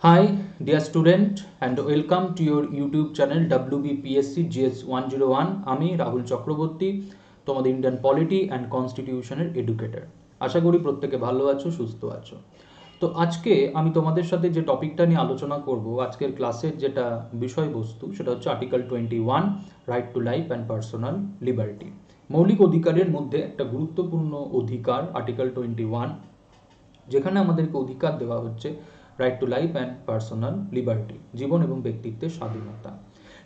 Hi, dear student, and welcome to your YouTube channel WBPSC GS 101. আমি রাহুল চক্রবর্তী, তোমাদের Indian polity and কনস্টিটিউশনের educator. আশা করি প্রত্যেকে ভালো আছো, সুস্থ আছো। তো আজকে আমি তোমাদের সাথে যে টপিকটা নিয়ে আলোচনা করব, আজকের ক্লাসের যেটা বিষয়বস্তু, সেটা হচ্ছে article 21, right to life and personal liberty. মৌলিক অধিকারের মধ্যে একটা গুরুত্বপূর্ণ অধিকার আর্টিকেল 21, যেখানে আমাদেরকে অধিকার দেওয়া হচ্ছে right to life and personal liberty, জীবন এবং ব্যক্তিত্বের স্বাধীনতা।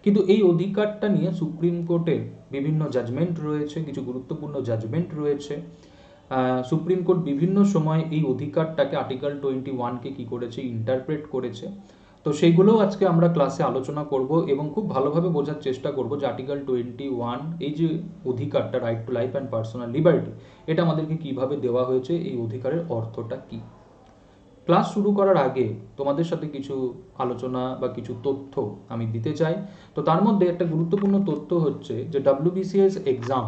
কিন্তু এই অধিকারটা নিয়ে সুপ্রিম কোর্টের বিভিন্ন জাজমেন্ট রয়েছে, কিছু গুরুত্বপূর্ণ জাজমেন্ট রয়েছে। সুপ্রিম কোর্ট বিভিন্ন সময় এই অধিকারটাকে আর্টিকেল 21কে কী করেছে, ইন্টারপ্রেট করেছে। তো সেইগুলোও আজকে আমরা ক্লাসে আলোচনা করব এবং খুব ভালোভাবে বোঝার চেষ্টা করব যে আর্টিকেল 21, এই যে অধিকারটা right to life and personal liberty, এটা আমাদেরকে কিভাবে দেওয়া হয়েছে, এই অধিকারের অর্থটা কী। ক্লাস শুরু করার আগে তোমাদের সাথে কিছু আলোচনা বা কিছু তথ্য আমি দিতে চাই। তো তার মধ্যে একটা গুরুত্বপূর্ণ তথ্য হচ্ছে যে WBCS এক্সাম,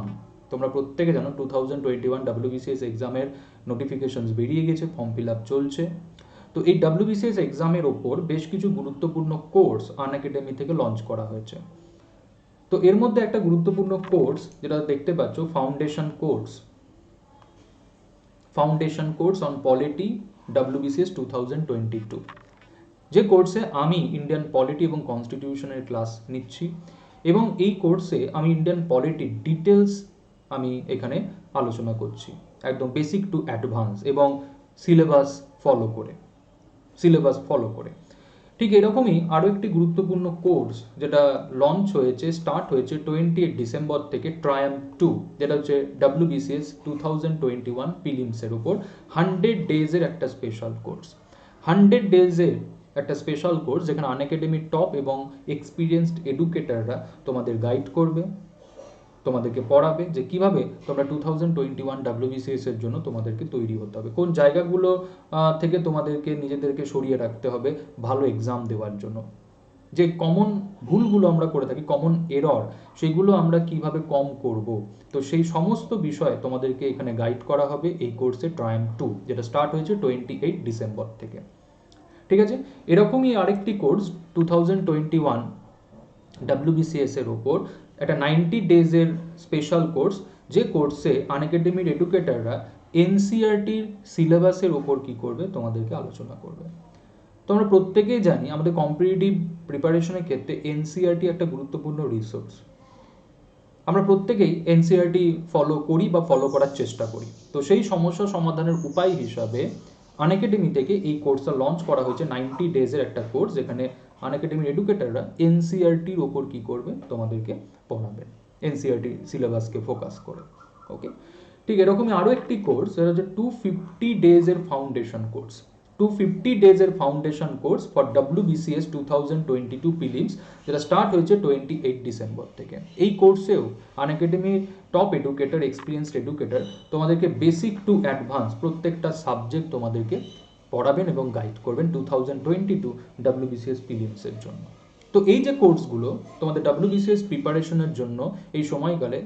তোমরা প্রত্যেকে জানো 2021 WBCS এক্সামের নোটিফিকেশনস বেরিয়ে গেছে, ফর্ম ফিল আপ চলছে। তো এই WBCS এক্সামের ওপর বেশ কিছু গুরুত্বপূর্ণ কোর্স আনএকাডেমি থেকে লঞ্চ করা হয়েছে। তো এর মধ্যে একটা গুরুত্বপূর্ণ কোর্স যেটা দেখতে পাচ্ছ, foundation course on polity WBCS 2022, যে কোর্সে আমি ইন্ডিয়ান পলিটি এবং কনস্টিটিউশনের ক্লাস নিচ্ছি এবং এই কোর্সে আমি ইন্ডিয়ান পলিটির ডিটেলস আমি এখানে আলোচনা করছি, একদম বেসিক টু অ্যাডভান্স এবং সিলেবাস ফলো করে। ঠিক এরকমই আরও একটি গুরুত্বপূর্ণ কোর্স যেটা লঞ্চ হয়েছে, স্টার্ট হয়েছে 28 ডিসেম্বর থেকে, ট্রায়াম্প 2, যেটা হচ্ছে WBCS 2021 প্রিলিমসের উপর 100 ডেজের একটা স্পেশাল কোর্স। 100 ডেজের একটা স্পেশাল কোর্স যেখানে আনএকাডেমির টপ এবং এক্সপিরিয়েন্সড এডুকেটররা তোমাদের গাইড করবে, তোমাদেরকে পড়াবে যে কিভাবে তোমরা 2021 WBCS এর জন্য তোমাদেরকে তৈরি হতে হবে, কোন জায়গাগুলো থেকে তোমাদেরকে নিজেদেরকে সরিয়ে রাখতে হবে ভালো এক্সাম দেওয়ার জন্য, যে কমন ভুলগুলো আমরা করে থাকি, কমন এরর, সেগুলো আমরা কিভাবে কম করব। তো সেই সমস্ত বিষয় তোমাদেরকে এখানে গাইড করা হবে এই কোর্সে ট্রায়াম্প 2, যেটা স্টার্ট হয়েছে 28 ডিসেম্বর থেকে। ঠিক আছে, এরকমই আরেকটি কোর্স 2021 WBCS এর ওপর একটা 90 ডেজের স্পেশাল কোর্স, যে কোর্সে আনএকাডেমির এডুকেটররা NCERTর সিলেবাসের ওপর কি করবে, তোমাদেরকে আলোচনা করবে। তোমরা প্রত্যেকেই জানি আমাদের কম্পিটিটিভ প্রিপারেশনের ক্ষেত্রে NCERT একটা গুরুত্বপূর্ণ রিসোর্স। আমরা প্রত্যেকেই NCERT ফলো করি বা ফলো করার চেষ্টা করি। তো সেই সমস্যা সমাধানের উপায় হিসাবে আনএকাডেমি থেকে এই কোর্সটা লঞ্চ করা হয়েছে, 90 ডেজের একটা কোর্স, যেখানে আনএকাডেমির এডুকেটররা NCERTর ওপর কি করবে, তোমাদেরকে পড়াবেন, NCERT সিলেবাসকে ফোকাস করে। ওকে, ঠিক এরকমই আরও একটি কোর্স, সেটা হচ্ছে 250 ডেজের ফাউন্ডেশন কোর্স। 250 ডেজের ফাউন্ডেশন কোর্স ফর WBCS 2022 প্রিলিমস, যেটা স্টার্ট হয়েছে 28 ডিসেম্বর থেকে। এই কোর্সেও আনএকাডেমির টপ এডুকেটর, এক্সপিরিয়েন্সড এডুকেটর তোমাদেরকে বেসিক টু অ্যাডভান্স প্রত্যেকটা সাবজেক্ট তোমাদেরকে পড়াবেন এবং গাইড করবেন 2022 WBCS প্রিলিমসের জন্য। তো এই যে কোর্সগুলো তোমাদের WBCS প্রিপারেশনের জন্য এই সময়কালে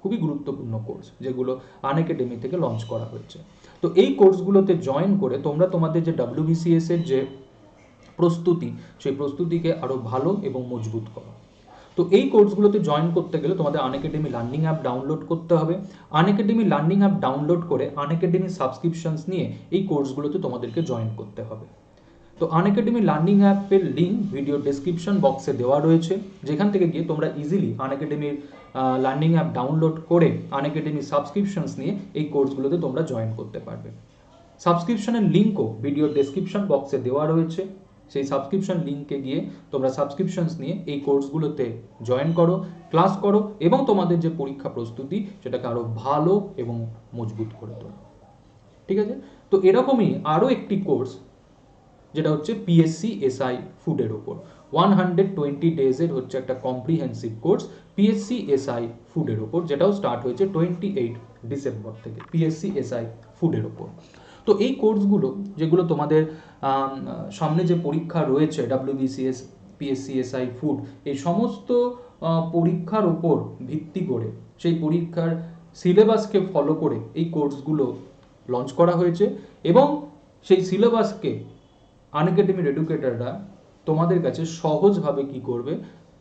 খুবই গুরুত্বপূর্ণ কোর্স, যেগুলো আনএকাডেমি থেকে লঞ্চ করা হয়েছে। তো এই কোর্সগুলোতে জয়েন করে তোমরা তোমাদের যে WBCS এর যে প্রস্তুতি, সেই প্রস্তুতিকে আরও ভালো এবং মজবুত করো। তো এই কোর্সগুলোতে জয়েন করতে গেলে তোমাদের আনএকাডেমি লার্নিং অ্যাপ ডাউনলোড করতে হবে। আনএকাডেমি লার্নিং অ্যাপ ডাউনলোড করে আনএকাডেমি সাবস্ক্রিপশনস নিয়ে এই কোর্সগুলোতে তোমাদেরকে জয়েন করতে হবে। তো আনএকাডেমি লার্নিং অ্যাপের লিঙ্ক ভিডিও ডেসক্রিপশন বক্সে দেওয়া রয়েছে, যেখান থেকে গিয়ে তোমরা ইজিলি আনএকাডেমির লার্নিং অ্যাপ ডাউনলোড করে আনএকাডেমি সাবস্ক্রিপশনস নিয়ে এই কোর্সগুলোতে তোমরা জয়েন করতে পারবে। সাবস্ক্রিপশনের লিঙ্কও ভিডিও ডেসক্রিপশন বক্সে দেওয়া রয়েছে, সেই সাবস্ক্রিপশন লিঙ্কে গিয়ে তোমরা সাবস্ক্রিপশনস নিয়ে এই কোর্সগুলোতে জয়েন করো, ক্লাস করো এবং তোমাদের যে পরীক্ষা প্রস্তুতি, সেটাকে আরও ভালো এবং মজবুত করে তোলো। ঠিক আছে, তো এরকমই আরও একটি কোর্স, যেটা হচ্ছে PSC SI ফুডের ওপর 120 ডেজের হচ্ছে একটা কম্প্রিহেন্সিভ কোর্স PSC SI ফুডের ওপর, যেটাও স্টার্ট হয়েছে 28 ডিসেম্বর থেকে, PSC SI ফুডের ওপর। তো এই কোর্সগুলো, যেগুলো তোমাদের সামনে যে পরীক্ষা রয়েছে WBCS PSC SI ফুড, এই সমস্ত পরীক্ষার ওপর ভিত্তি করে, সেই পরীক্ষার সিলেবাসকে ফলো করে এই কোর্সগুলো লঞ্চ করা হয়েছে এবং সেই সিলেবাসকে আনএকাডেমির এডুকেটররা তোমাদের কাছে সহজভাবে কি করবে,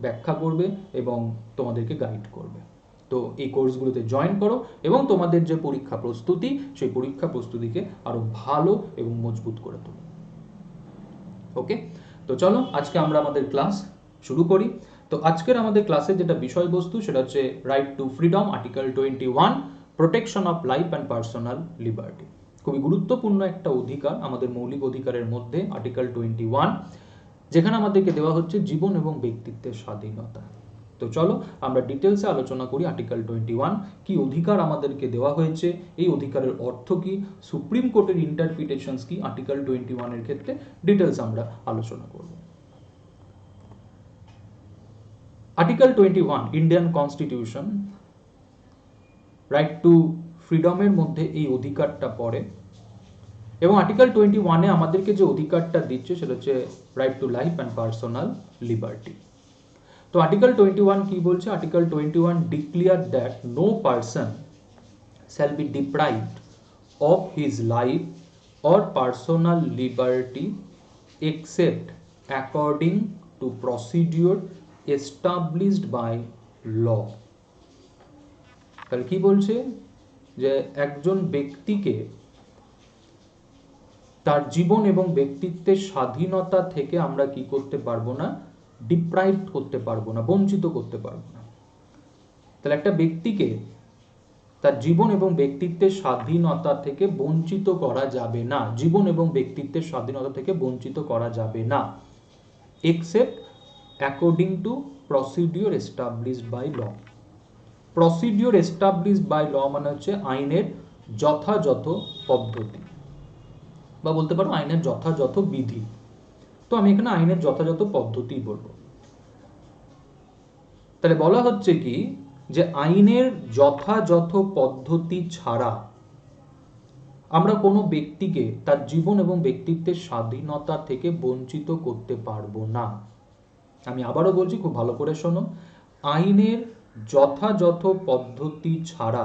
ব্যাখ্যা করবে এবং তোমাদেরকে গাইড করবে। তো এই কোর্সগুলোতে জয়েন করো এবং তোমাদের যে পরীক্ষা প্রস্তুতি, সেই পরীক্ষা প্রস্তুতিকে আরো ভালো এবং মজবুত করে তোলো। ওকে, তো চলো আজকে আমরা আমাদের ক্লাস শুরু করি। তো আজকের আমাদের ক্লাসের যেটা বিষয়বস্তু সেটা হচ্ছে right two freedom, article 21, protection of life and personal liberty. খুবই গুরুত্বপূর্ণ একটা অধিকার আমাদের মৌলিক অধিকারের মধ্যে, আর্টিকেল 21, যেখানে আমাদেরকে দেওয়া হচ্ছে জীবন এবং ব্যক্তিত্বের স্বাধীনতা। তো চলো আমরা ডিটেলসে আলোচনা করি আর্টিকেল 21 কি অধিকার আমাদেরকে দেওয়া হয়েছে, এই অধিকারের অর্থ কি, সুপ্রিম কোর্টের ইন্টারপ্রিটেশনস কি আর্টিকেল 21 এর ক্ষেত্রে, ডিটেলস আমরা আলোচনা করব। Article 21 Indian constitution right to ফ্রিডমের মধ্যে এই অধিকারটা পড়ে এবং আর্টিকেল 21-এ আমাদেরকে যে অধিকারটা দিচ্ছে সেটা হচ্ছে right to life and personal liberty. তো আর্টিকেল 21 কি বলছে? Article 21 declare that no person shall be deprived of his life or personal liberty except according to procedure established by law। তাহলে কি বলছে? যে একজন ব্যক্তিকে তার জীবন এবং ব্যক্তিত্বের স্বাধীনতা থেকে আমরা কি করতে পারবো না? ডিপ্রাইভ করতে পারবো না, বঞ্চিত করতে পারবো না। তাহলে একটা ব্যক্তিকে তার জীবন এবং ব্যক্তিত্বের স্বাধীনতা থেকে বঞ্চিত করা যাবে না, জীবন এবং ব্যক্তিত্বের স্বাধীনতা থেকে বঞ্চিত করা যাবে না, except according to procedure established by law. Procedure established by law মানে হচ্ছে আইনের যথাযথ পদ্ধতি, বা বলতে পারো আইনের যথাযথ বিধি। তো আমি এখানে আইনের যথাযথ পদ্ধতি বলবো। তাহলে বলা হচ্ছে কি যে আইনের যথাযথ পদ্ধতি ছাড়া আমরা কোনো ব্যক্তিকে তার জীবন এবং ব্যক্তিত্বের স্বাধীনতা থেকে বঞ্চিত করতে পারবো না। আমি আবারও বলছি, খুব ভালো করে শোনো, আইনের যথাযথ পদ্ধতি ছাড়া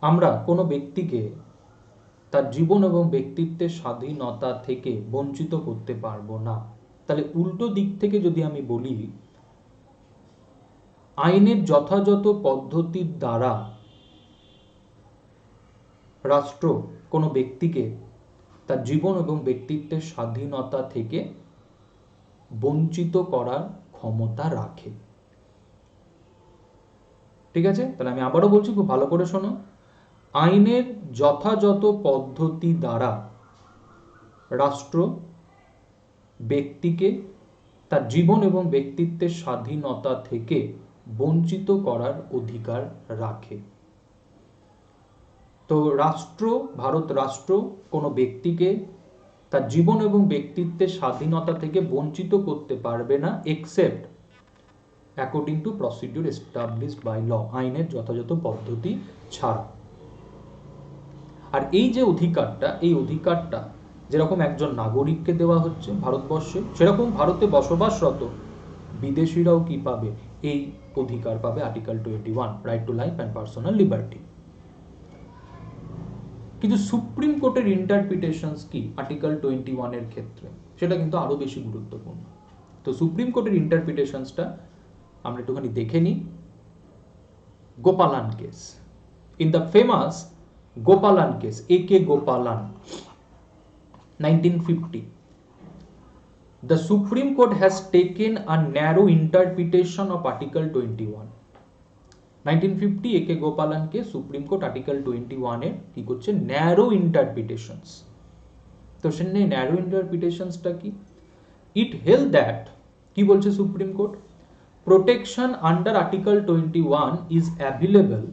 আমরা কোনো ব্যক্তিকে তার জীবন এবং ব্যক্তিত্বের স্বাধীনতা থেকে বঞ্চিত করতে পারবো না। তাহলে উল্টো দিক থেকে যদি আমি বলি, আইনের যথাযথ পদ্ধতির দ্বারা রাষ্ট্র কোনো ব্যক্তিকে তার জীবন এবং ব্যক্তিত্বের স্বাধীনতা থেকে বঞ্চিত করার ক্ষমতা রাখে। ঠিক আছে? তাহলে আমি আবারও বলছি, খুব ভালো করে শোনো, আইনের যথাযথ পদ্ধতি দ্বারা রাষ্ট্র ব্যক্তিকে তার জীবন এবং ব্যক্তিত্বের স্বাধীনতা থেকে বঞ্চিত করার অধিকার রাখে। তো রাষ্ট্র, ভারত রাষ্ট্র কোনো ব্যক্তিকে তার জীবন এবং ব্যক্তিত্বের স্বাধীনতা থেকে বঞ্চিত করতে পারবে না, except according to procedure established by law, আইনের যথাযথ পদ্ধতি ছাড়া। আর এই যে অধিকারটা, এই অধিকারটা যেরকম একজন নাগরিককে দেওয়া হচ্ছে ভারতবর্ষে, সেরকম ভারতে বসবাসরত বিদেশিরাও কি পাবে? এই অধিকার পাবে, article 21, right to life and personal liberty. কিন্তু সুপ্রিম কোর্টের ইন্টারপ্রিটেশনস কি আর্টিকেল 21 এর ক্ষেত্রে, সেটা কিন্তু আরো বেশি গুরুত্বপূর্ণ। তো সুপ্রিম কোর্টের ইন্টারপ্রিটেশনসটা আমরা একটুখানি দেখে নিই। Gopalan case, in the famous Gopalan case, A.K. Gopalan, 1950, the Supreme Court has taken a narrow interpretation of Article 21. 1950 A.K. Gopalan case, Supreme Court Article 21 এর কি করছে? Narrow interpretations. তো সেখানে ন্যারো ইন্টারপ্রিটেশনসটা কি? ইট হেল্ড দ্যাট, কি বলছে supreme court? Protection under article 21 is available.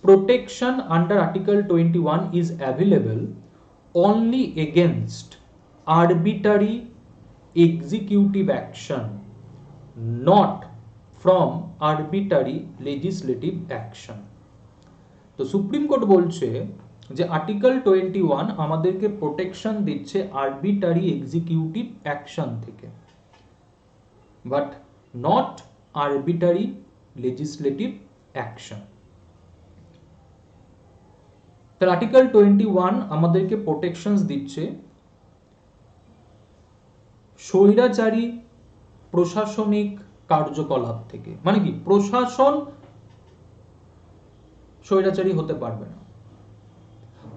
Protection under Article 21 is available only against arbitrary executive action, not from arbitrary legislative action. তো supreme court বলছে যে আর্টিকেল 21 আমাদেরকে প্রোটেকশন দিচ্ছে আরবিটারি এক্সিকিউটিভ অ্যাকশন থেকে, but not arbitrary legislative action. তাহলে article 21 আমাদেরকে protections দিচ্ছে স্বৈরাচারী প্রশাসনিক কার্যকলাপ থেকে। মানে কি, প্রশাসন স্বৈরাচারী হতে পারবে না,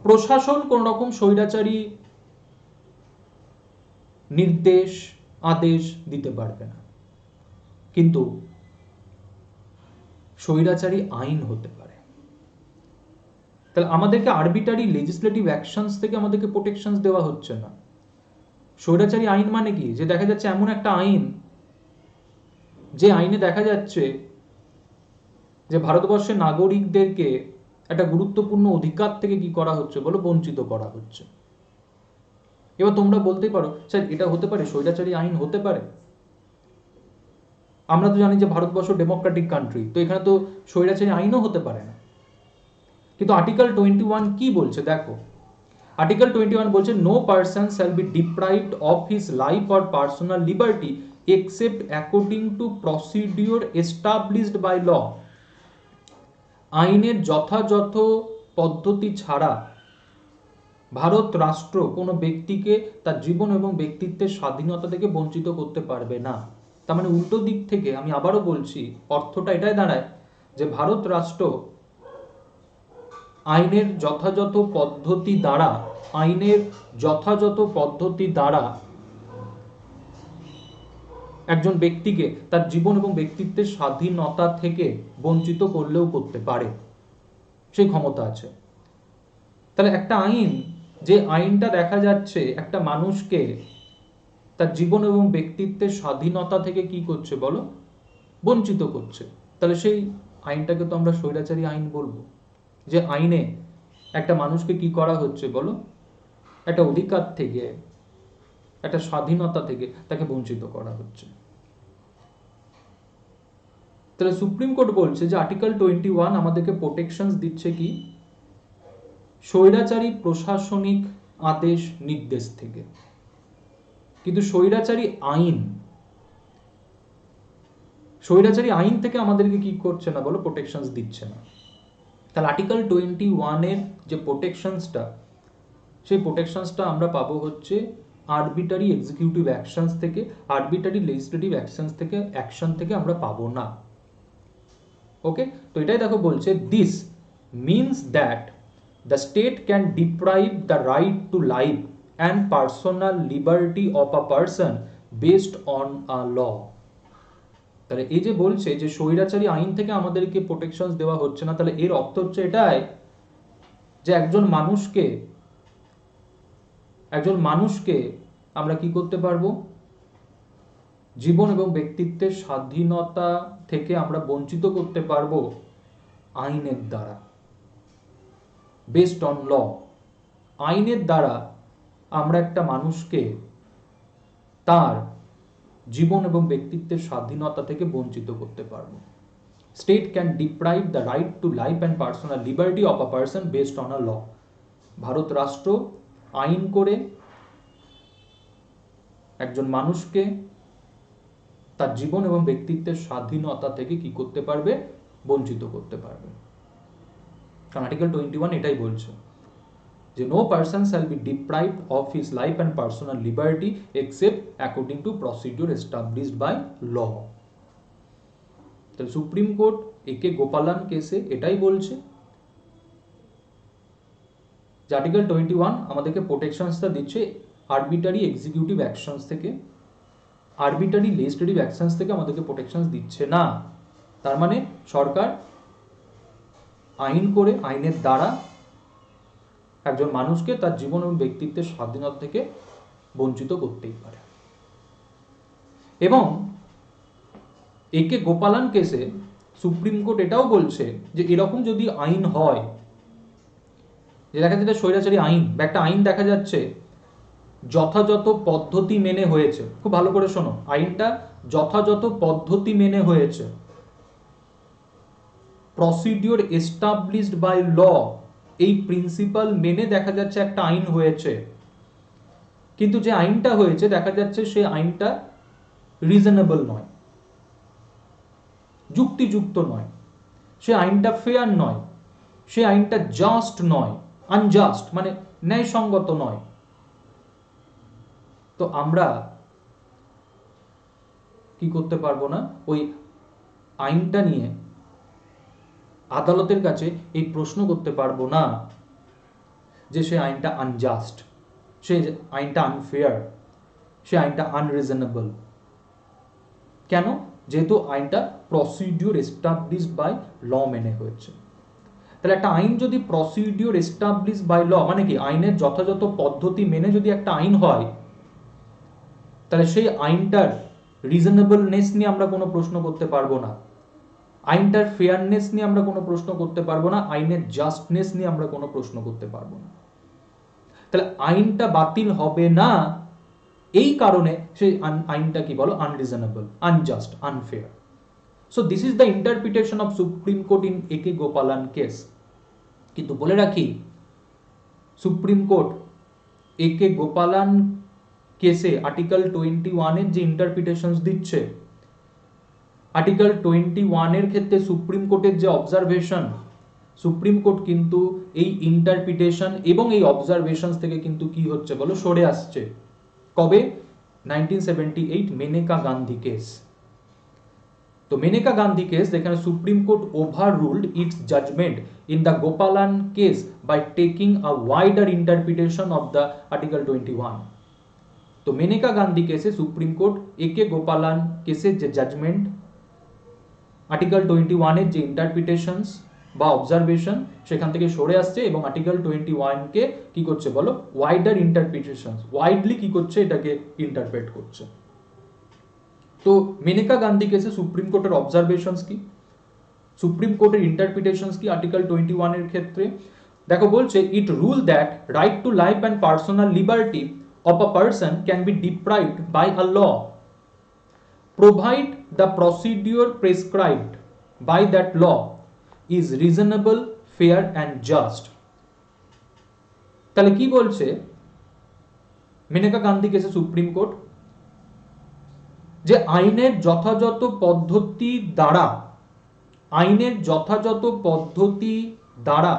প্রশাসন কোন রকম স্বৈরাচারী নির্দেশ আদেশ দিতে পারবে না, কিন্তু স্বৈরাচারী আইন হতে পারে। তাহলে আমাদেরকে আরবিটারি লেজিসলেটিভ অ্যাকশনস থেকে আমাদেরকে প্রোটেকশনস দেওয়া হচ্ছে না। স্বৈরাচারী আইন মানে কি, যে দেখা যাচ্ছে এমন একটা আইন, যে আইনে দেখা যাচ্ছে যে ভারতবর্ষের নাগরিকদেরকে একটা গুরুত্বপূর্ণ অধিকার থেকে কি করা হচ্ছে বলো, বঞ্চিত করা হচ্ছে। এবার তোমরা বলতে পারো স্যার এটা হতে পারে, স্বৈরাচারী আইন হতে পারে? আমরা তো জানি যে ভারতবর্ষ ডেমোক্রেটিক কান্ট্রি, তো এখানে তো স্বৈরাচারী আইনও হতে পারে না। কিন্তু আর্টিকেল 21 কি বলছে দেখো, আর্টিকেল 21 বলছে no person shall be deprived of his life or personal liberty except according to procedure established by law. আইনের যথাযথ পদ্ধতি ছাড়া ভারত রাষ্ট্র কোনো ব্যক্তিকে তার জীবন এবং ব্যক্তিত্বের স্বাধীনতা থেকে বঞ্চিত করতে পারবে না। তার মানে উল্টো দিক থেকে আমি আবারও বলছি, অর্থটা এটাই দাঁড়ায় যে ভারত রাষ্ট্র আইনের যথাযথ পদ্ধতি দ্বারা, আইনের যথাযথ পদ্ধতি দ্বারা একজন ব্যক্তিকে তার জীবন এবং ব্যক্তিত্বের স্বাধীনতা থেকে বঞ্চিত করলেও করতে পারে, সেই ক্ষমতা আছে। তাহলে একটা আইন, যে আইনটা দেখা যাচ্ছে একটা মানুষকে তার জীবন এবং ব্যক্তিত্বের স্বাধীনতা থেকে কি করছে বলো, বঞ্চিত করছে, তাহলে সেই আইনটাকে তো আমরা স্বৈরাচারী আইন বলবো। যে আইনে একটা মানুষকে কি করা হচ্ছে বলো, একটা অধিকার থেকে, একটা স্বাধীনতা থেকে তাকে বঞ্চিত করা হচ্ছে। তাহলে সুপ্রিম কোর্ট বলছে যে আর্টিকেল 21 আমাদেরকে প্রোটেকশন দিচ্ছে কি, স্বৈরাচারী প্রশাসনিক আদেশ নির্দেশ থেকে, কিন্তু স্বৈরাচারী আইন থেকে আমাদেরকে কি করছে না বলো, প্রোটেকশন দিচ্ছে না। তাহলে আর্টিকেল 21 এর যে প্রোটেকশনসটা, সেই প্রোটেকশনসটা আমরা পাবো হচ্ছে আরবিটারি এক্সিকিউটিভ অ্যাকশনস থেকে, আরবিটারি লেজিসলেটিভ অ্যাকশন থেকে আমরা পাবো না। ওকে, তো এটাই দেখো বলছে this means that the state can deprive the right to life and personal liberty of a person based on a law. তাহলে এই যে বলছে যে স্বৈরাচারী আইন থেকে আমাদেরকে প্রোটেকশন দেওয়া হচ্ছে না, তাহলে এর অর্থ হচ্ছে এটাই যে একজন মানুষকে আমরা কি করতে পারবো, জীবন এবং ব্যক্তিত্বের স্বাধীনতা থেকে আমরা বঞ্চিত করতে পারবো আইনের দ্বারা, বেসড অন ল। আইনের দ্বারা আমরা একটা মানুষকে তার জীবন এবং ব্যক্তিত্বের স্বাধীনতা থেকে বঞ্চিত করতে পারবো। State can deprive the right to life and personal liberty of a person based on a law. Bharat রাষ্ট্র আইন করে একজন মানুষকে তার জীবন এবং ব্যক্তিত্বের স্বাধীনতা থেকে কি করতে পারবে, বঞ্চিত করতে পারবে। কারণ আর্টিকেল 21 এটাই বলছে যে no person shall be deprived of his life and personal liberty except according to procedure established by law. তাহলে সুপ্রিম কোর্ট একে গোপালান কেসে এটাই বলছে যে আর্টিকেল 21 আমাদেরকে প্রোটেকশনসটা দিচ্ছে আরবিটারি এক্সিকিউটিভ অ্যাকশনস থেকে, আরবিটারি লেজিসলেটিভ অ্যাকশনস থেকে আমাদেরকে প্রোটেকশনস দিচ্ছে না। তার মানে সরকার আইন করে, আইনের দ্বারা একজন মানুষকে তার জীবন এবং ব্যক্তিত্বের স্বাধীনতা থেকে বঞ্চিত করতেই পারে। এবং একে গোপালান কেসে সুপ্রিম কোর্ট এটাও বলছে যে এরকম যদি আইন হয়, যে দেখা যাচ্ছে স্বৈরাচারী আইন বা একটা আইন দেখা যাচ্ছে যথাযথ পদ্ধতি মেনে হয়েছে, খুব ভালো করে শোনো, আইনটা যথাযথ পদ্ধতি মেনে হয়েছে, প্রসিডিওর এস্টাবলিশড বাই ল, এই প্রিন্সিপাল মেনে দেখা যাচ্ছে একটা আইন হয়েছে, কিন্তু যে আইনটা হয়েছে দেখা যাচ্ছে সেই আইনটা রিজনেবল নয়, যুক্তিযুক্ত নয়, সে আইনটা ফেয়ার নয়, সে আইনটা জাস্ট নয়, আনজাস্ট মানে ন্যায়সঙ্গত নয়, তো আমরা কি করতে পারবো না, ওই আইনটা নিয়ে আদালতের কাছে এই প্রশ্ন করতে পারবো না যে সে আইনটা আনজাস্ট, সে আইনটা আনফেয়ার, সে আইনটা আনরিজনেবল। কেন? যেহেতু আইনটা প্রসিডিওর এস্টাবলিশড বাই ল মেনে হয়েছে। তাহলে একটা আইন যদি প্রসিডিওর এস্টাবলিশড বাই ল মানে কি, আইনের যথাযথ পদ্ধতি মেনে যদি একটা আইন হয়, তাহলে সেই আইনটার রিজনেবলনেস নিয়ে আমরা কোনো প্রশ্ন করতে পারবো না, আইনটার ফেয়ারনেস নিয়ে আমরা কোনো প্রশ্ন করতে পারবো না, আইনের জাস্টনেস নিয়ে আমরা কোনো প্রশ্ন করতে পারবো না। তাহলে আইনটা বাতিল হবে না, এই কারণে সেই আইনটা কি বলো, unreasonable, unjust, unfair. So this is the interpretation of supreme court in একে গোপালান কেস। কিন্তু বলে রাখি, সুপ্রিম কোর্ট একে গোপালান কেসে আর্টিকেল 21 এর যে ইন্টারপ্রিটেশনস দিচ্ছে, আর্টিকেল 21 এর ক্ষেত্রে সুপ্রিম কোর্টের যে অবজারভেশন, সুপ্রিম কোর্ট কিন্তু এই ইন্টারপ্রিটেশন এবং এই অবজারভেশনস থেকে কিন্তু কি হচ্ছে বলো, সরে আসছে। কবে? 1978 মেনেকা গান্ধী কেস। তো মেনেকা গান্ধী কেস, যেখানে supreme court overruled its judgment in the Gopalan case by taking a wider interpretation of the article 21। তো মেনেকা গান্ধী কেসে সুপ্রিম কোর্ট একে গোপালান কেসের যে জাজমেন্ট, আর্টিকেল 21 এর যে ইন্টারপ্রিটেশনস বা অবজারভেশন, সেখান থেকে সরে আসছে এবং আর্টিকেল 21 কে কি করছে বলো, ওয়াইডার ইন্টারপ্রিটেশনস, ওয়াইডলি কি করছে, এটাকে ইন্টারপ্রেট করছে। তো মেনেকা গান্ধী কেসে সুপ্রিম কোর্টের অবজারভেশনস কি, সুপ্রিম কোর্টের ইন্টারপ্রিটেশনস কি আর্টিকেল 21 এর ক্ষেত্রে? দেখো বলছে, it rule that right to life and personal liberty of a person can be deprived by a law provide the procedure prescribed by that law is reasonable, fair and just। তাহলে কি বলছে মেনেকা গান্ধী কেসে supreme court, যে আইনের যথাযথ পদ্ধতি দ্বারা, আইনের যথাযথ পদ্ধতি দ্বারা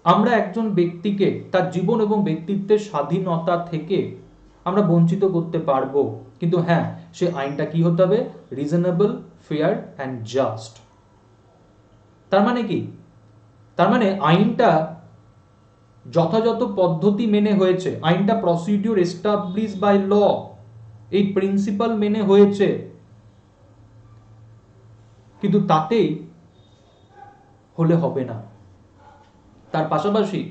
আমরা একজন ব্যক্তিকে তার জীবন এবং ব্যক্তিত্বের স্বাধীনতা থেকে আমরা বঞ্চিত করতে পারবো, কিন্তু হ্যাঁ, সে আইনটা কি হতে হবে, রিজনেবল, ফেয়ার অ্যান্ড জাস্ট। তার মানে কি? তার মানে আইনটা যথাযথ পদ্ধতি মেনে হয়েছে, আইনটা প্রসিডিওর এস্টাবলিশ বাই ল, এই প্রিন্সিপাল মেনে হয়েছে, কিন্তু তাতেই হলে হবে না, তার পাশাপাশি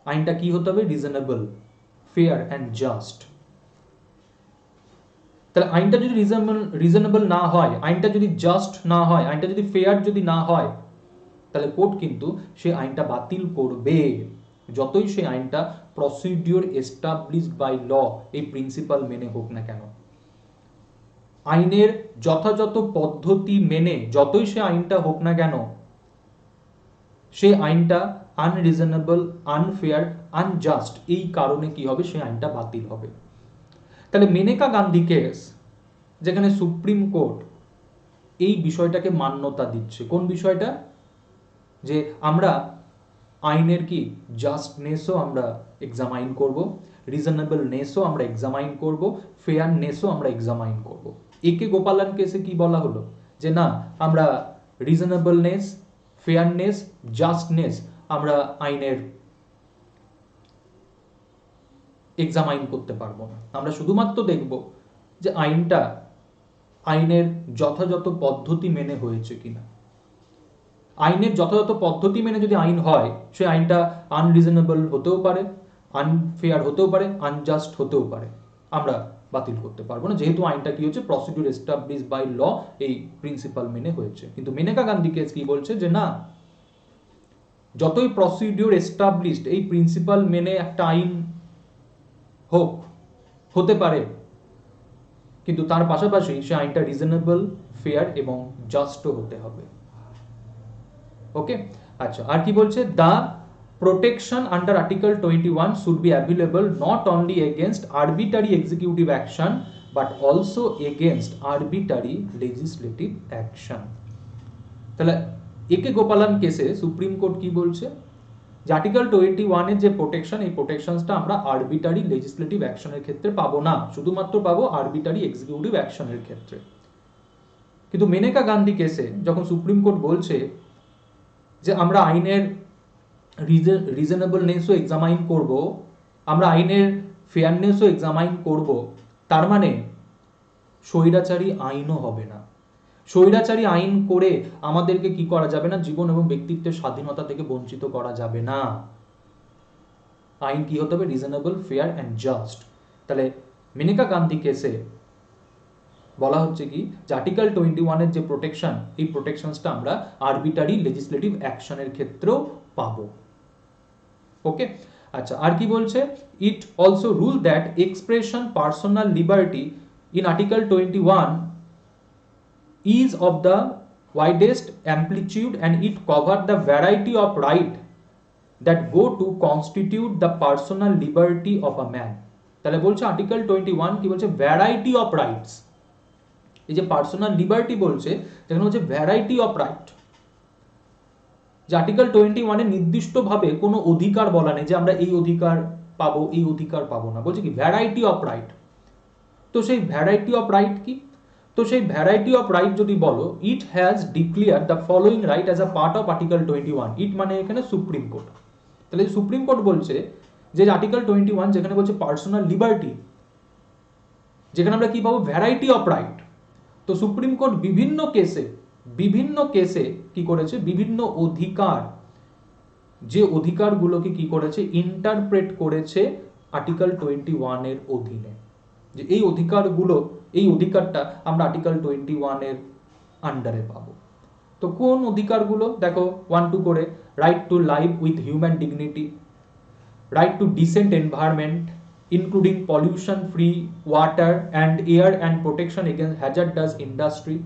আইনটা কি হতে হবে, রিজনেবল, ফেয়ার অ্যান্ড জাস্ট। তাহলে আইনটা যদি রিজনেবল না হয়, আইনটা যদি জাস্ট না হয়, আইনটা যদি ফেয়ার যদি না হয়, তাহলে কোর্ট কিন্তু সেই আইনটা বাতিল করবে, যতই সেই আইনটা প্রসিডিওর এস্টাবলিশড বাই ল, এই প্রিন্সিপাল মেনে হোক না কেন। আইনের যথাযথ পদ্ধতি মেনে যতই সে আইনটা হোক না কেন, সেই আইনটা আনরিজনেবল, আনফেয়ার, আনজাস্ট, এই কারণে কি হবে, সেই আইনটা বাতিল হবে। তাহলে মেনেকা গান্ধী কেস, যেখানে সুপ্রিম কোর্ট এই বিষয়টাকে মান্যতা দিচ্ছে, কোন বিষয়টা, যে আমরা আইনের কি জাস্টনেসও আমরা এক্সামাইন করব, রিজনেবলনেসও আমরা এক্সামাইন করব, ফেয়ারনেসও আমরা এক্সামাইন করব। একে গোপালান কেসে কি বলা হলো, যে না, আমরা রিজনেবলনেস, ফেয়ারনেস, জাস্টনেস আমরা আইনের এক্সামাইন করতে পারবো না, আমরা শুধুমাত্র দেখব যে আইনটা আইনের যথাযথ পদ্ধতি মেনে হয়েছে কিনা। আইনের যথাযথ পদ্ধতি মেনে যদি আইন হয়, সেই আইনটা আনরিজনেবল হতেও পারে, আনফেয়ার হতেও পারে, আনজাস্ট হতেও পারে, আমরা বাতিল করতে পারবো না, যেহেতু আইনটা কি হচ্ছে, প্রসিডিউর এস্টাবলিশ বাই ল, এই প্রিন্সিপাল মেনে হয়েছে। কিন্তু মেনেকা গান্ধী কেস কি বলছে, যে না, যতই প্রসিডিউর এস্টাবলিশড, এই প্রিন্সিপাল মেনে একটা আইন হোক, হতে পারে, কিন্তু তার পাশাপাশি সে আইনটা রিজনেবল, ফেয়ার এবং জাস্টও হতে হবে। ওকে, আচ্ছা, আর কি বলছে, দা protection under article 21 should be available not only against arbitrary executive action but also against arbitrary legislative action। তাহলে একে গোপালান কেসে সুপ্রিম কোর্ট কি বলছে, যে আর্টিকেল 21 এর যে প্রোটেকশন, এই প্রোটেকশনসটা আমরা আরবিটারি লেজিসলেটিভ অ্যাকশনের ক্ষেত্রে পাবো না, শুধুমাত্র পাবো আরবিটারি এক্সিকিউটিভ অ্যাকশনের ক্ষেত্রে। কিন্তু মেনেকা গান্ধী কেসে যখন সুপ্রিম কোর্ট বলছে যে আমরা আইনের রিজনেবলনেসও এক্সামাইন করব, আমরা আইনের ফেয়ারনেসও এক্সামাইন করব, তার মানে স্বৈরাচারী আইনও হবে না। স্বৈরাচারী আইন করে আমাদেরকে কি করা যাবে না, জীবন এবং ব্যক্তিত্বের স্বাধীনতা থেকে বঞ্চিত করা যাবে না। আইন কি হতে হবে, রিজনেবল, ফেয়ার অ্যান্ড জাস্ট। তাহলে মেনকা গান্ধী কেসে বলা হচ্ছে কি যে আর্টিকেল 21 এর যে প্রোটেকশন, এই প্রোটেকশনসটা আমরা আরবিটারি লেজিসলেটিভ অ্যাকশনের ক্ষেত্রেও পাবো। ওকে, আচ্ছা, আর কি বলছে, it also rule that expression personal liberty in article 21 is of the widest amplitude and it cover the variety of right that go to constitute the personal liberty of a man। তাহলে বলছে article 21 কি বলছে, variety of rights. এই যে personal liberty বলছে, যেখানে হচ্ছে variety of right. যে আর্টিকেল 21 এ নির্দিষ্টভাবে কোনো অধিকার বলা নেই যে আমরা এই অধিকার পাবো, এই অধিকার পাবো না, বলছে কি ভ্যারাইটি অফ রাইট। তো সেই ভ্যারাইটি অফ রাইট কি, তো সেই ভ্যারাইটি অফ রাইট যদি বলো, it has declare the following right as a part of article 21। ইট মানে এখানে সুপ্রিম কোর্ট। তাহলে সুপ্রিম কোর্ট বলছে যে আর্টিকেল 21 যেখানে বলছে পার্সোনাল লিবার্টি, যেখানে আমরা কি পাবো, ভ্যারাইটি অফ রাইট। তো সুপ্রিম কোর্ট বিভিন্ন কেসে কি করেছে, বিভিন্ন অধিকার, যে অধিকারগুলোকে কি করেছে, ইন্টারপ্রেট করেছে আর্টিকেল 21 এর অধীনে, যে এই অধিকারগুলো, এই অধিকারটা আমরা আর্টিকেল 21 এর আন্ডারে পাবো। তো কোন অধিকারগুলো দেখো, 1-2 করে, right to life with human dignity, right to decent environment including pollution free water and air and protection against hazardous industry,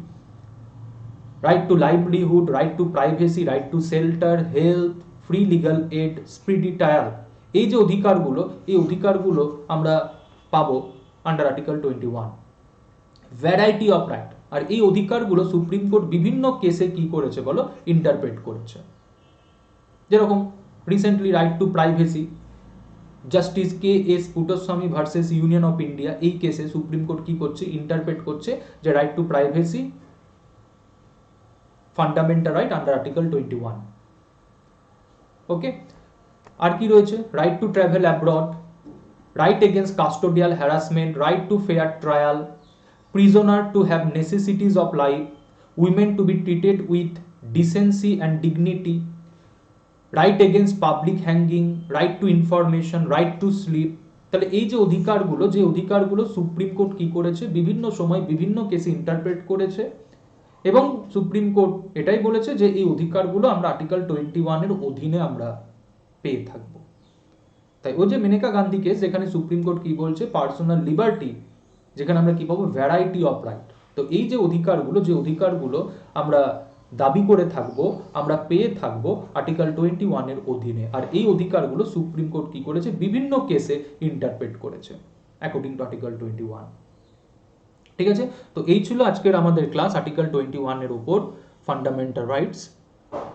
right to livelihood, right to privacy, right to shelter, health, free legal aid, speedy trial. এই যে অধিকারগুলো, এই অধিকারগুলো আমরা পাবো under article 21। Variety of right, আর এই অধিকারগুলো সুপ্রিম কোর্ট বিভিন্ন কেসে কি করেছে বলো, ইন্টারপ্রেট করেছে। যেরকম recently right to privacy, justice K S. Puttaswamy versus union of India, এই কেসে সুপ্রিম কোর্ট কি করছে, ইন্টারপ্রেট করছে যে right to privacy fundamental right under article 21। Okay, আর কি রয়েছে, right to travel abroad, right against custodial harassment, right to fair trial, prisoner to have necessities of life, women to be treated with decency and dignity, right against public hanging, right to information, right to sleep। তাহলে এই যে অধিকারগুলো, যে অধিকারগুলো supreme court কি করেছে, বিভিন্ন সময় বিভিন্ন কেসে ইন্টারপ্রেট করেছে, এবং সুপ্রিম কোর্ট এটাই বলেছে যে এই অধিকারগুলো আমরা আর্টিকেল 21 এর অধীনে আমরা পেয়ে থাকবো। তাই ওই যে মেনকা গান্ধী কেস, যেখানে সুপ্রিম কোর্ট কি বলছে, পার্সোনাল লিবার্টি, যেখানে আমরা কি পাবো, ভ্যারাইটি অফ রাইট। তো এই যে অধিকারগুলো, যে অধিকারগুলো আমরা দাবি করে থাকবো, আমরা পেয়ে থাকবো আর্টিকেল 21 এর অধীনে, আর এই অধিকারগুলো সুপ্রিম কোর্ট কি করেছে, বিভিন্ন কেসে ইন্টারপ্রেট করেছে অ্যাকর্ডিং টু আর্টিকেল 21। ঠিক আছে, তো এই ছিল আজকের আমাদের ক্লাস আর্টিকেল 21 এর উপর, ফান্ডামেন্টাল রাইটস।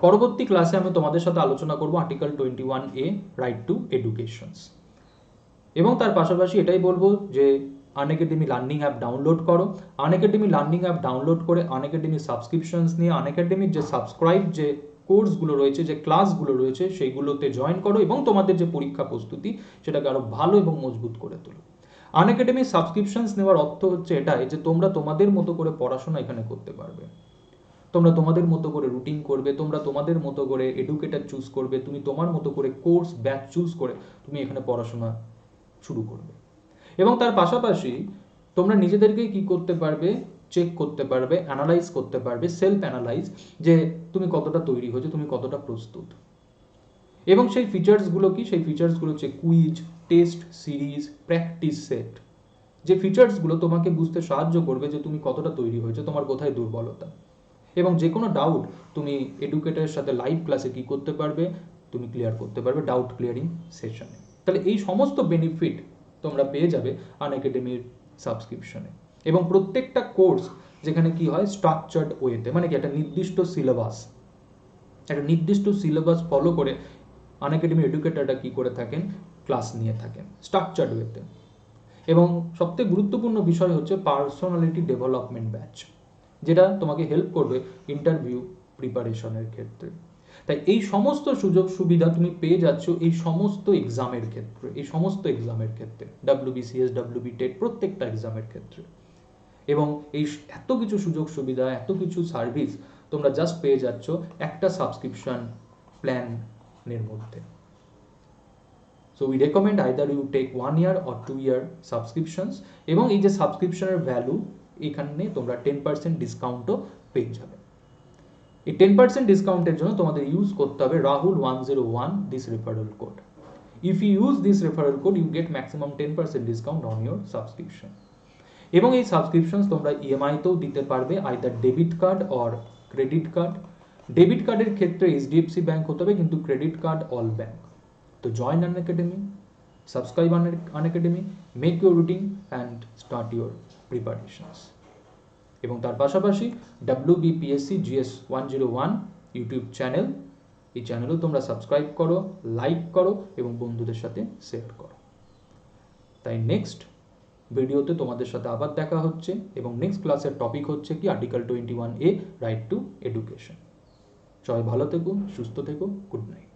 পরবর্তী ক্লাসে আমি তোমাদের সাথে আলোচনা করব article 21A, right two educations. এবং তার পাশাপাশি এটাই বলবো যে আনএকাডেমি লার্নিং অ্যাপ ডাউনলোড করো। আনএকাডেমি লার্নিং অ্যাপ ডাউনলোড করে আনএকাডেমি সাবস্ক্রিপশনস নিয়ে আনএকাডেমির যে সাবস্ক্রাইব যে কোর্সগুলো রয়েছে, যে ক্লাসগুলো রয়েছে, সেইগুলোতে জয়েন করো এবং তোমাদের যে পরীক্ষা প্রস্তুতি সেটাকে আরো ভালো এবং মজবুত করে তোলো। আনএকাডেমি সাবস্ক্রিপশনস নেওয়ার অর্থ হচ্ছে এটাই যে তোমরা তোমাদের মতো করে পড়াশোনা এখানে করতে পারবে, তোমরা তোমাদের মতো করে রুটিন করবে, তোমরা তোমাদের মতো করে এডুকেটর চুজ করবে, তুমি তোমার মতো করে কোর্স ব্যাচ চুজ করে তুমি এখানে পড়াশোনা শুরু করবে। এবং তার পাশাপাশি তোমরা নিজেদেরকে কি করতে পারবে, চেক করতে পারবে, অ্যানালাইজ করতে পারবে, সেলফ অ্যানালাইজ, যে তুমি কতটা তৈরি হয়েছো, তুমি কতটা প্রস্তুত। এবং সেই ফিচার্সগুলো কি, সেই ফিচার্সগুলো হচ্ছে quiz, test series, practice set, যে ফিচার্সগুলো তোমাকে বুঝতে সাহায্য করবে যে তুমি কতটা তৈরি হয়েছো, তোমার কোথায় দুর্বলতা। এবং যে কোনো ডাউট তুমি এডুকেটরের সাথে লাইভ ক্লাসে কি করতে পারবে, তুমি ক্লিয়ার করতে পারবে ডাউট ক্লিয়ারিং সেশনে। তাহলে এই সমস্ত বেনিফিট তোমরা পেয়ে যাবে আনএকাডেমির সাবস্ক্রিপশনে। এবং প্রত্যেকটা কোর্স যেখানে কি হয়, স্ট্রাকচার্ড ওয়েতে, মানে কি একটা নির্দিষ্ট সিলেবাস ফলো করে আনএকাডেমি এডুকেটররা কী করে থাকেন, ক্লাস নিয়ে থাকেন স্ট্রাকচার্ড ওয়েতে। এবং সবথেকে গুরুত্বপূর্ণ বিষয় হচ্ছে পার্সোনালিটি ডেভেলপমেন্ট ব্যাচ, যেটা তোমাকে হেল্প করবে ইন্টারভিউ প্রিপারেশনের ক্ষেত্রে। তাই এই সমস্ত সুযোগ সুবিধা তুমি পেয়ে যাচ্ছ এই সমস্ত এক্সামের ক্ষেত্রে, WBCS, WB টেট প্রত্যেকটা এক্সামের ক্ষেত্রে। এবং এই এত কিছু সুযোগ সুবিধা, এত কিছু সার্ভিস তোমরা জাস্ট পেয়ে যাচ্ছ একটা সাবস্ক্রিপশন প্ল্যানের মধ্যে। So we recommend either you take 1 year or 2 year subscriptions, এবং এই যে সাবস্ক্রিপশনের ভ্যালু এখানে তোমরা 10% ডিসকাউন্টও পেয়ে যাবে। এই 10% ডিসকাউন্টের জন্য তোমাদের ইউজ করতে হবে Rahul101 this referral code. If you use this referral code you get maximum 10% discount on your subscription. এবং এই সাবস্ক্রিপশনস তোমরা ইএমআইতেও দিতে পারবে, either debit card or credit card. Debit কার্ডের ক্ষেত্রে HDFC ব্যাংক হতে হবে, কিন্তু ক্রেডিট কার্ড অল ব্যাংক। তো join Unacademy, subscribe Unacademy, make your routine and start your preparations. এবং তার পাশাপাশি WBPSC GS 101 ইউটিউব চ্যানেল, এই চ্যানেলও তোমরা সাবস্ক্রাইব করো, লাইক করো এবং বন্ধুদের সাথে শেয়ার করো। তাই নেক্সট ভিডিওতে তোমাদের সাথে আবার দেখা হচ্ছে, এবং নেক্সট ক্লাসের টপিক হচ্ছে কি article 21A right two education. সবাই ভালো থেকো, সুস্থ থেকো, গুড নাইট।